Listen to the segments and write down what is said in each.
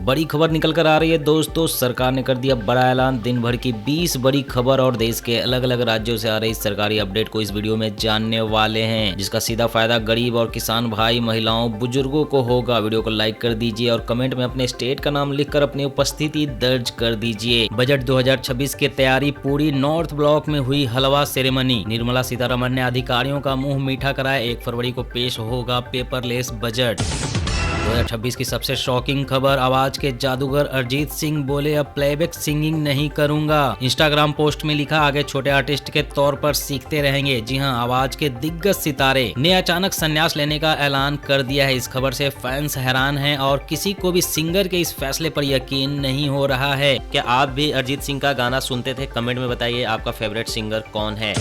बड़ी खबर निकल कर आ रही है दोस्तों। सरकार ने कर दिया बड़ा ऐलान। दिन भर की 20 बड़ी खबर और देश के अलग अलग राज्यों से आ रही सरकारी अपडेट को इस वीडियो में जानने वाले हैं, जिसका सीधा फायदा गरीब और किसान भाई, महिलाओं, बुजुर्गों को होगा। वीडियो को लाइक कर दीजिए और कमेंट में अपने स्टेट का नाम लिखकर अपनी उपस्थिति दर्ज कर दीजिए। बजट 2026 की तैयारी पूरी। नॉर्थ ब्लॉक में हुई हलवा सेरेमनी। निर्मला सीतारमण ने अधिकारियों का मुंह मीठा कराया। 1 फरवरी को पेश होगा पेपरलेस बजट। 2026 की सबसे शॉकिंग खबर। आवाज के जादूगर अरिजीत सिंह बोले अब प्लेबैक सिंगिंग नहीं करूंगा। इंस्टाग्राम पोस्ट में लिखा आगे छोटे आर्टिस्ट के तौर पर सीखते रहेंगे। जी हां, आवाज के दिग्गज सितारे ने अचानक संन्यास लेने का ऐलान कर दिया है। इस खबर से फैंस हैरान हैं और किसी को भी सिंगर के इस फैसले पर यकीन नहीं हो रहा है। क्या आप भी अरिजीत सिंह का गाना सुनते थे? कमेंट में बताइए आपका फेवरेट सिंगर कौन है।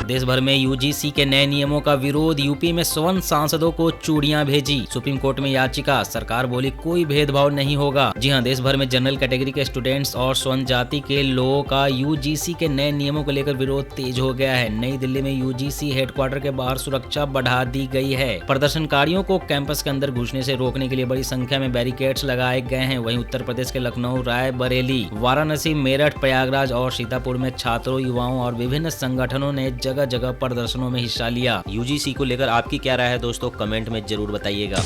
देश भर में यूजीसी के नए नियमों का विरोध। यूपी में स्वर्ण सांसदों को चूड़ियां भेजी। सुप्रीम कोर्ट में याचिका। सरकार बोली कोई भेदभाव नहीं होगा। जी हां, देश भर में जनरल कैटेगरी के स्टूडेंट्स और स्वर्ण जाति के लोगों का यूजीसी के नए नियमों को लेकर विरोध तेज हो गया है। नई दिल्ली में यूजीसी हेडक्वार्टर के बाहर सुरक्षा बढ़ा दी गई है। प्रदर्शनकारियों को कैंपस के अंदर घुसने से रोकने के लिए बड़ी संख्या में बैरिकेड्स लगाए गए हैं। वहीं उत्तर प्रदेश के लखनऊ, रायबरेली, वाराणसी, मेरठ, प्रयागराज और सीतापुर में छात्रों, युवाओं और विभिन्न संगठनों ने जगह जगह प्रदर्शनों में हिस्सा लिया। यूजीसी को लेकर आपकी क्या राय है दोस्तों? कमेंट में जरूर बताइएगा।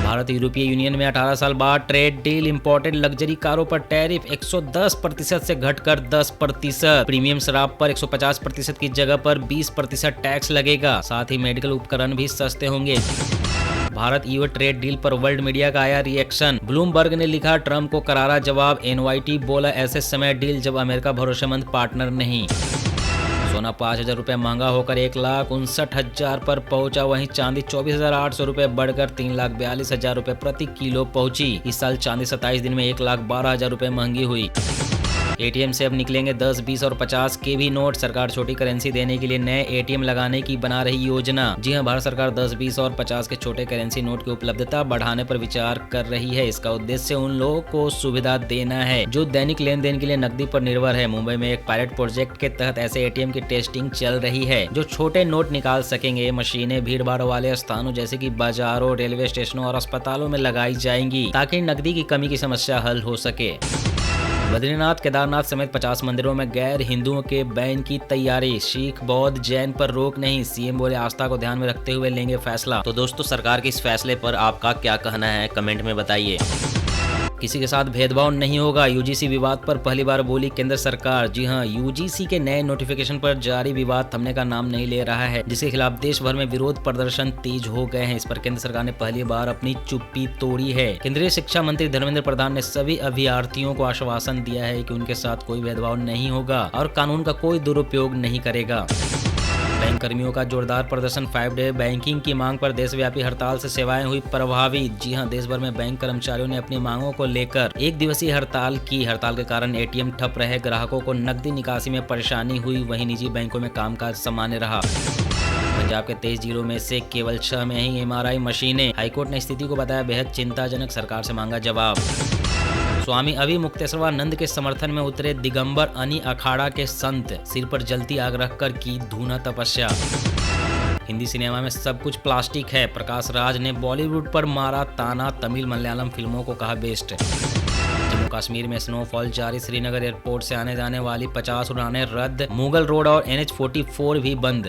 भारत यूरोपीय यूनियन में 18 साल बाद ट्रेड डील। इंपोर्टेड लग्जरी कारों पर टैरिफ 110% से घटकर 10%। प्रीमियम शराब पर 150% की जगह पर 20% टैक्स लगेगा। साथ ही मेडिकल उपकरण भी सस्ते होंगे। भारत ईयू ट्रेड डील पर वर्ल्ड मीडिया का आया रिएक्शन। ब्लूमबर्ग ने लिखा ट्रंप को करारा जवाब। एनवाईटी बोला ऐसे समय डील जब अमेरिका भरोसेमंद पार्टनर नहीं। सोना 5,000 रुपये महंगा होकर 1,59,000 पर पहुंचा। वहीं चांदी 24,800 रुपये बढ़कर 3,42,000 रुपये प्रति किलो पहुंची। इस साल चांदी 27 दिन में 1,12,000 रुपये महंगी हुई। एटीएम से अब निकलेंगे 10, 20 और 50 के भी नोट। सरकार छोटी करेंसी देने के लिए नए एटीएम लगाने की बना रही योजना। जी हां, भारत सरकार 10, 20 और 50 के छोटे करेंसी नोट की उपलब्धता बढ़ाने पर विचार कर रही है। इसका उद्देश्य उन लोगों को सुविधा देना है जो दैनिक लेन देन के लिए नकदी पर निर्भर है। मुंबई में एक पायलट प्रोजेक्ट के तहत ऐसे एटीएम की टेस्टिंग चल रही है जो छोटे नोट निकाल सकेंगे। मशीनें भीड़ भाड़ वाले स्थानों जैसे कि बाजारों, रेलवे स्टेशनों और अस्पतालों में लगाई जाएंगी ताकि नकदी की कमी की समस्या हल हो सके। बद्रीनाथ, केदारनाथ समेत 50 मंदिरों में गैर हिंदुओं के बैन की तैयारी। सिख, बौद्ध, जैन पर रोक नहीं। सीएम बोले आस्था को ध्यान में रखते हुए लेंगे फैसला। तो दोस्तों, सरकार के इस फैसले पर आपका क्या कहना है? कमेंट में बताइए। किसी के साथ भेदभाव नहीं होगा। यूजीसी विवाद पर पहली बार बोली केंद्र सरकार। जी हां, यूजीसी के नए नोटिफिकेशन पर जारी विवाद थमने का नाम नहीं ले रहा है, जिसके खिलाफ देश भर में विरोध प्रदर्शन तेज हो गए हैं। इस पर केंद्र सरकार ने पहली बार अपनी चुप्पी तोड़ी है। केंद्रीय शिक्षा मंत्री धर्मेंद्र प्रधान ने सभी अभ्यर्थियों को आश्वासन दिया है कि उनके साथ कोई भेदभाव नहीं होगा और कानून का कोई दुरुपयोग नहीं करेगा। बैंक कर्मियों का जोरदार प्रदर्शन। 5 डे बैंकिंग की मांग पर देशव्यापी हड़ताल से सेवाएं हुई प्रभावित। जी हां, देश भर में बैंक कर्मचारियों ने अपनी मांगों को लेकर 1 दिवसीय हड़ताल की। हड़ताल के कारण एटीएम ठप रहे, ग्राहकों को नकदी निकासी में परेशानी हुई। वहीं निजी बैंकों में कामकाज सामान्य रहा। पंजाब के 23 जिलों में से केवल 6 में ही एमआरआई मशीनें। हाईकोर्ट ने स्थिति को बताया बेहद चिंताजनक। सरकार से मांगा जवाब। स्वामी अभिमुक्तेश्वरानंद के समर्थन में उतरे दिगंबर अनी अखाड़ा के संत। सिर पर जलती आग रखकर की धूना तपस्या। हिंदी सिनेमा में सब कुछ प्लास्टिक है। प्रकाश राज ने बॉलीवुड पर मारा ताना। तमिल मलयालम फिल्मों को कहा बेस्ट। जम्मू कश्मीर में स्नोफॉल जारी। श्रीनगर एयरपोर्ट से आने जाने वाली 50 उड़ानें रद्द। मुगल रोड और NH-44 भी बंद।